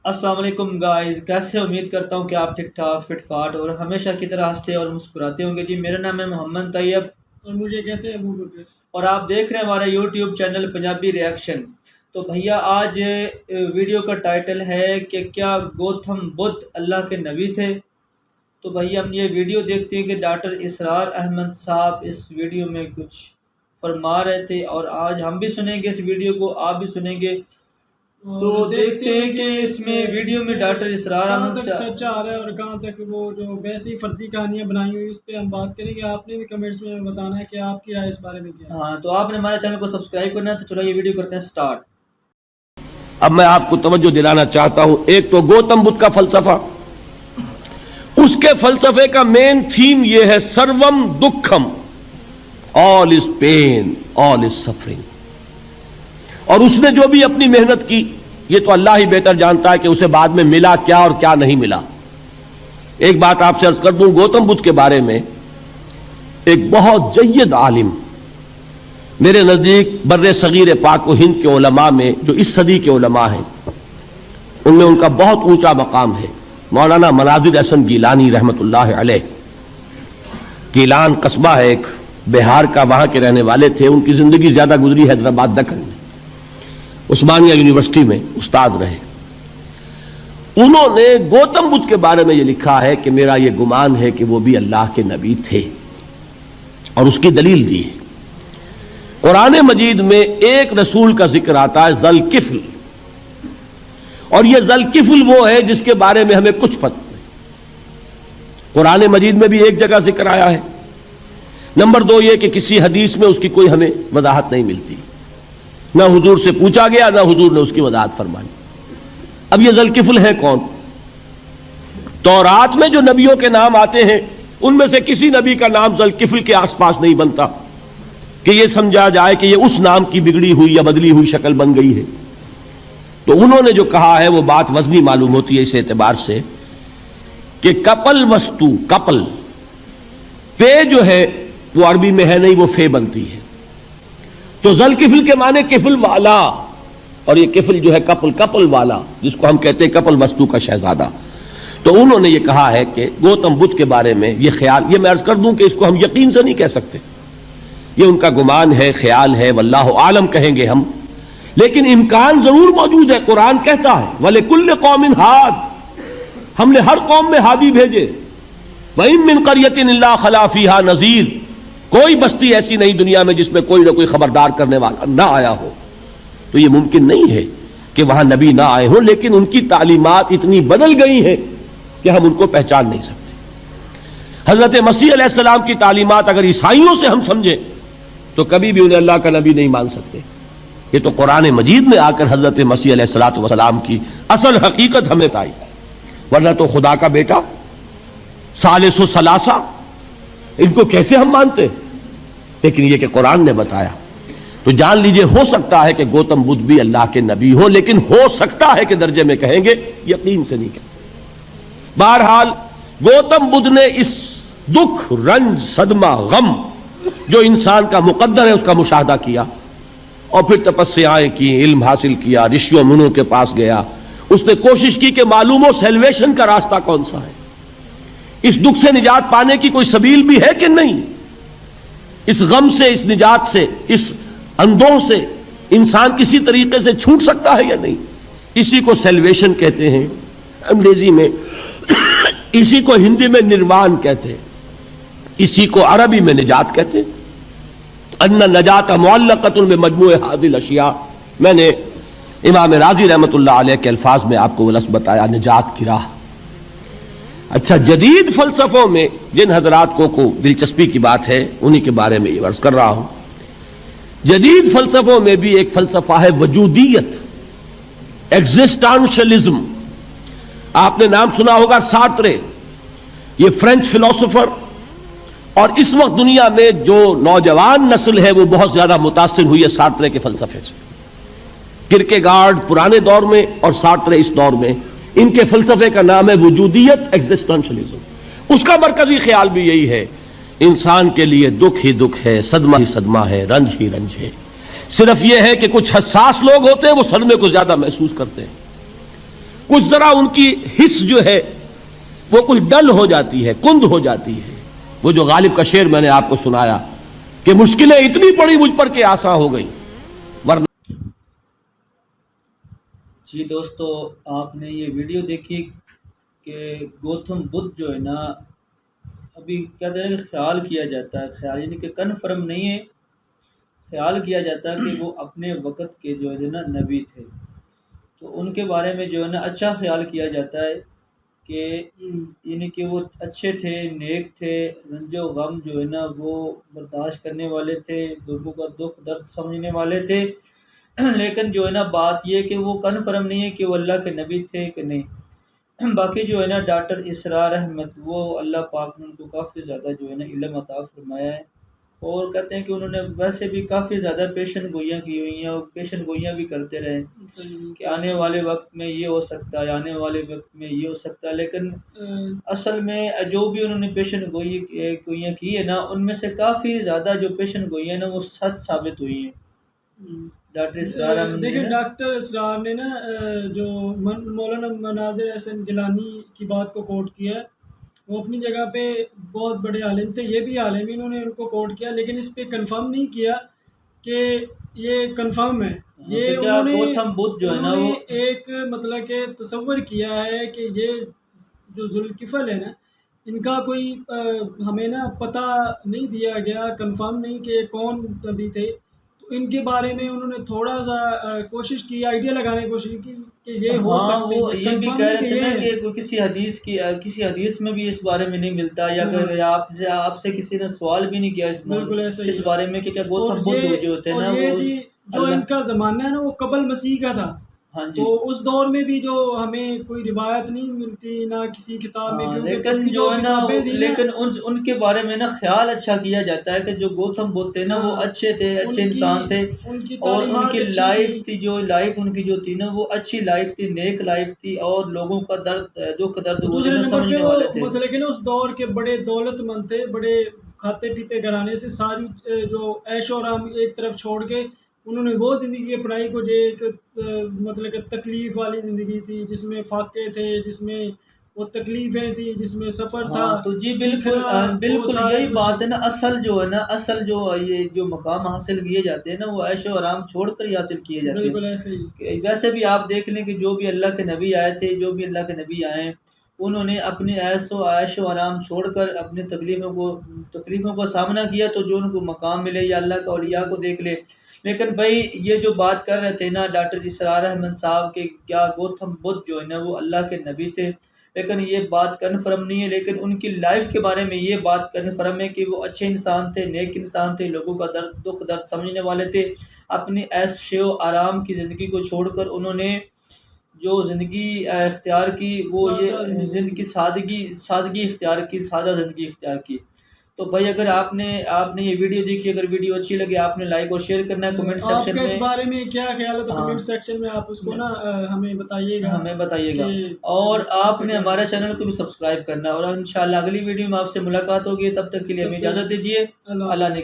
السلام علیکم گائز، کیسے امید کرتا ہوں کہ آپ ٹھیک ٹھاک فٹ فاٹ اور ہمیشہ کی طرح ہنستے اور مسکراتے ہوں گے۔ جی میرا نام ہے محمد طیب اور مجھے کہتے ہیں ابو بکر، اور آپ دیکھ رہے ہیں ہمارا یوٹیوب چینل پنجابی ریئیکشن۔ تو بھیا آج ویڈیو کا ٹائٹل ہے کہ کیا گوتم بدھ اللہ کے نبی تھے؟ تو بھیا ہم یہ ویڈیو دیکھتے ہیں کہ ڈاکٹر اسرار احمد صاحب اس ویڈیو میں کچھ فرما رہے تھے، اور آج ہم بھی سنیں گے اس ویڈیو کو، آپ بھی سنیں گے۔ تو دیکھتے ہیں کہ اس میں ویڈیو میں ڈاکٹر اسرار کہاں احمد تک صاحب سچ آ رہا ہے اور کہاں تک وہ جو ویسی فرضی کہانیاں بنائی ہوئی اس پہ ہم بات کریں گے۔ آپ نے بھی کمنٹس میں بتانا ہے کہ آپ کی رائے اس بارے میں کیا ہے۔ ہاں تو آپ نے ہمارے چینل کو سبسکرائب کرنا ہے، تو چلو یہ ویڈیو کرتے ہیں سٹارٹ۔ اب میں آپ کو توجہ دلانا چاہتا ہوں، ایک تو گوتم بدھ کا فلسفہ، اس کے فلسفے کا مین تھیم یہ ہے سروم دکھم، آل از پین، آل از سفرنگ، اور اس نے جو بھی اپنی محنت کی یہ تو اللہ ہی بہتر جانتا ہے کہ اسے بعد میں ملا کیا اور کیا نہیں ملا۔ ایک بات آپ سے عرض کر دوں، گوتم بدھ کے بارے میں ایک بہت جید عالم میرے نزدیک بر صغیر پاک و ہند کے علماء میں جو اس صدی کے علماء ہیں ان میں ان کا بہت اونچا مقام ہے، مولانا مناظر احسن گیلانی رحمت اللہ علیہ۔ گیلان قصبہ ہے ایک بہار کا، وہاں کے رہنے والے تھے، ان کی زندگی زیادہ گزری حیدرآباد دکن میں، عثمانیہ یونیورسٹی میں استاد رہے۔ انہوں نے گوتم بدھ کے بارے میں یہ لکھا ہے کہ میرا یہ گمان ہے کہ وہ بھی اللہ کے نبی تھے، اور اس کی دلیل دی ہے۔ قرآن مجید میں ایک رسول کا ذکر آتا ہے ذوالکفل، اور یہ ذوالکفل وہ ہے جس کے بارے میں ہمیں کچھ پتہ نہیں۔ قرآن مجید میں بھی ایک جگہ ذکر آیا ہے۔ نمبر دو یہ کہ کسی حدیث میں اس کی کوئی ہمیں وضاحت نہیں ملتی، نہ حضور سے پوچھا گیا نہ حضور نے اس کی وضاحت فرمائی۔ اب یہ ذوالکفل ہے کون؟ تورات میں جو نبیوں کے نام آتے ہیں ان میں سے کسی نبی کا نام ذوالکفل کے آس پاس نہیں بنتا کہ یہ سمجھا جائے کہ یہ اس نام کی بگڑی ہوئی یا بدلی ہوئی شکل بن گئی ہے۔ تو انہوں نے جو کہا ہے وہ بات وزنی معلوم ہوتی ہے اس اعتبار سے کہ کپل وستو، کپل پے جو ہے وہ عربی میں ہے نہیں، وہ فے بنتی ہے، تو ذوالکفل کے معنی کفل والا، اور یہ کفل جو ہے کپل، کپل والا، جس کو ہم کہتے ہیں کپل وستو کا شہزادہ۔ تو انہوں نے یہ کہا ہے کہ گوتم بدھ کے بارے میں یہ خیال، یہ میں عرض کر دوں کہ اس کو ہم یقین سے نہیں کہہ سکتے، یہ ان کا گمان ہے، خیال ہے، واللہ عالم کہیں گے ہم، لیکن امکان ضرور موجود ہے۔ قرآن کہتا ہے وَلِكُلِّ قَوْمٍ ہَادٍ، ہم نے ہر قوم میں ہادی بھیجے، وَإِن مِّن قَرْيَةٍ إِلَّا خَلَا فِيهَا نَذِيرٌ، کوئی بستی ایسی نہیں دنیا میں جس میں کوئی نہ کوئی خبردار کرنے والا نہ آیا ہو۔ تو یہ ممکن نہیں ہے کہ وہاں نبی نہ آئے ہوں، لیکن ان کی تعلیمات اتنی بدل گئی ہیں کہ ہم ان کو پہچان نہیں سکتے۔ حضرت مسیح علیہ السلام کی تعلیمات اگر عیسائیوں سے ہم سمجھیں تو کبھی بھی انہیں اللہ کا نبی نہیں مان سکتے۔ یہ تو قرآن مجید میں آ کر حضرت مسیح علیہ السلام کی اصل حقیقت ہمیں بتائی، ورنہ تو خدا کا بیٹا، ثالث و ثلاثہ، ان کو کیسے ہم مانتے؟ لیکن یہ کہ قرآن نے بتایا، تو جان لیجئے ہو سکتا ہے کہ گوتم بدھ بھی اللہ کے نبی ہو، لیکن ہو سکتا ہے کہ درجے میں کہیں گے، یقین سے نہیں کہتے۔ بہرحال گوتم بدھ نے اس دکھ، رنج، صدمہ، غم جو انسان کا مقدر ہے اس کا مشاہدہ کیا، اور پھر تپسیائیں کی، علم حاصل کیا، رشیوں منوں کے پاس گیا، اس نے کوشش کی کہ معلوم ہو سیلویشن کا راستہ کون سا ہے، اس دکھ سے نجات پانے کی کوئی سبیل بھی ہے کہ نہیں، اس غم سے، اس نجات سے، اس اندوہ سے انسان کسی طریقے سے چھوٹ سکتا ہے یا نہیں۔ اسی کو سیلویشن کہتے ہیں انگریزی میں، اسی کو ہندی میں نروان کہتے ہیں، اسی کو عربی میں نجات کہتے ہیں۔ ان النجات معلقۃ بمجموع هذه الاشیاء، میں نے امام رازی رحمت اللہ علیہ کے الفاظ میں آپ کو وہ لفظ بتایا، نجات کی راہ۔ اچھا، جدید فلسفوں میں جن حضرات کو دلچسپی کی بات ہے انہی کے بارے میں یہ عرض کر رہا ہوں۔ جدید فلسفوں میں بھی ایک فلسفہ ہے وجودیت، ایگزسٹانشلزم۔ آپ نے نام سنا ہوگا سارترے، یہ فرینچ فلسفر، اور اس وقت دنیا میں جو نوجوان نسل ہے وہ بہت زیادہ متاثر ہوئی ہے سارترے کے فلسفے سے۔ کرکیگارڈ پرانے دور میں اور سارترے اس دور میں، ان کے فلسفے کا نام ہے وجودیت، ایگزسٹانشلزم۔ اس کا مرکزی خیال بھی یہی ہے، انسان کے لیے دکھ ہی دکھ ہے، صدمہ ہی صدمہ ہے، رنج ہی رنج ہے۔ صرف یہ ہے کہ کچھ حساس لوگ ہوتے ہیں وہ صدمے کو زیادہ محسوس کرتے ہیں، کچھ ذرا ان کی حس جو ہے وہ کچھ ڈل ہو جاتی ہے، کند ہو جاتی ہے. وہ جو غالب کا شعر میں نے آپ کو سنایا کہ مشکلیں اتنی پڑی مجھ پر کہ آسان ہو گئی ورنہ. جی دوستو، آپ نے یہ ویڈیو دیکھی کہ گوتم بدھ جو ہے نا، ابھی کہتے ہیں کہ خیال کیا جاتا ہے، خیال یعنی کہ کنفرم نہیں ہے، خیال کیا جاتا ہے کہ وہ اپنے وقت کے جو ہے نا نبی تھے. تو ان کے بارے میں جو ہے نا اچھا خیال کیا جاتا ہے کہ یعنی کہ وہ اچھے تھے، نیک تھے، رنج و غم جو ہے نا وہ برداشت کرنے والے تھے، لوگوں کا دکھ درد سمجھنے والے تھے. لیکن جو ہے نا بات یہ کہ وہ کنفرم نہیں ہے کہ وہ اللہ کے نبی تھے کہ نہیں. باقی جو ہے نا ڈاکٹر اسرار احمد، وہ اللہ پاک نے ان کو کافی زیادہ جو ہے نا علم عطا فرمایا ہے، اور کہتے ہیں کہ انہوں نے ویسے بھی کافی زیادہ پیشن گوئیاں کی ہوئی ہیں اور پیشن گوئیاں بھی کرتے رہے کہ آنے والے وقت میں یہ ہو سکتا ہے، آنے والے وقت میں یہ ہو سکتا ہے. لیکن اصل میں جو بھی انہوں نے پیشن گوئیاں کی ہے نا، ان میں سے کافی زیادہ جو پیشن گوئیاں نا وہ سچ ثابت ہوئی ہیں. ڈاکٹر اسرار احمد دیکھیں، ڈاکٹر اسرار نے نا جو مولانا مناظر احسن گیلانی کی بات کو کوٹ کیا ہے، وہ اپنی جگہ پہ بہت بڑے عالم تھے، یہ بھی عالم ہی، انہوں نے ان کو کوٹ کیا، لیکن اس پہ کنفرم نہیں کیا کہ یہ کنفرم ہے. یہ گوتم بدھ جو ہے نا وہ ایک مطلب کہ تصور کیا ہے کہ یہ جو ذوالکفل ہے نا، ان کا کوئی ہمیں نا پتہ نہیں دیا گیا، کنفرم نہیں کہ یہ کون نبی تھے. ان کے بارے میں انہوں نے تھوڑا سا کوشش کی، آئیڈیا لگانے کی کوشش کی کہ یہ ہو سکتے ہیں. وہ یہ بھی کہہ رہے تھے نا کہ کسی حدیث میں بھی اس بارے میں نہیں ملتا، یا اگر آپ سے کسی نے سوال بھی نہیں کیا اس بارے میں کہ کیا گوتم بدھ جو ہوتے ہیں نا وہ جو ان کا زمانہ ہے نا وہ قبل مسیح کا تھا. ہاں جی. تو اس دور میں بھی جو ہمیں کوئی روایت نہیں ملتی نہ کسی کتاب میں، لیکن جو ہے نا لیکن ان کے بارے میں نا خیال اچھا کیا جاتا ہے کہ جو گوتم بدھ تھے نا وہ اچھے تھے، اچھے انسان تھے، اور ان کی لائف تھی، جو لائف ان کی جو تھی نا وہ اچھی لائف تھی، نیک لائف تھی، اور لوگوں کا دکھ درد وہ سمجھنے والے تھے. مطلب کہ نا اس دور کے بڑے دولت مند تھے، بڑے کھاتے پیتے گھرانے سے، ساری جو عیش و آرام ایک طرف چھوڑ کے انہوں نے وہ زندگی اپنائی کو جو ایک مطلب کہ تکلیف والی زندگی تھی، جس میں فاقے تھے، جس میں وہ تکلیفیں تھی، جس میں سفر تھا. تو جی بالکل یہی بات ہے نا. اصل جو یہ جو مقام حاصل کیے جاتے ہیں نا وہ عیش و آرام چھوڑ کر ہی حاصل کیے جاتے ہیں. بالکل ایسے ہی. ویسے بھی آپ دیکھ لیں کہ جو بھی اللہ کے نبی آئے تھے، جو بھی اللہ کے نبی آئے انہوں نے اپنے عیش و آرام چھوڑ کر اپنی تکلیفوں کو سامنا کیا، تو جو ان کو مقام ملے یا اللہ کے اولیاء کو دیکھ لے. لیکن بھائی یہ جو بات کر رہے تھے نا ڈاکٹر اسرار احمد صاحب کہ کیا گوتم بدھ جو ہے نا وہ اللہ کے نبی تھے، لیکن یہ بات کنفرم نہیں ہے. لیکن ان کی لائف کے بارے میں یہ بات کنفرم ہے کہ وہ اچھے انسان تھے، نیک انسان تھے، لوگوں کا دکھ درد سمجھنے والے تھے. اپنی عیش و آرام کی زندگی کو چھوڑ کر انہوں نے جو زندگی اختیار کی وہ یہ زندگی سادگی اختیار کی، سادہ زندگی اختیار کی. تو بھائی اگر آپ نے یہ ویڈیو دیکھی، اگر ویڈیو اچھی لگے آپ نے لائک اور شیئر کرنا ہے. کمنٹ سیکشن میں آپ کے اس بارے میں کیا خیال ہے تو کمنٹ سیکشن میں آپ اس کو نا ہمیں بتائیے گا. اور آپ نے ہمارے چینل کو بھی سبسکرائب کرنا ہے. اور انشاءاللہ اگلی ویڈیو میں آپ سے ملاقات ہوگی. تب تک کے لیے ہمیں اجازت دیجیے. اللہ نے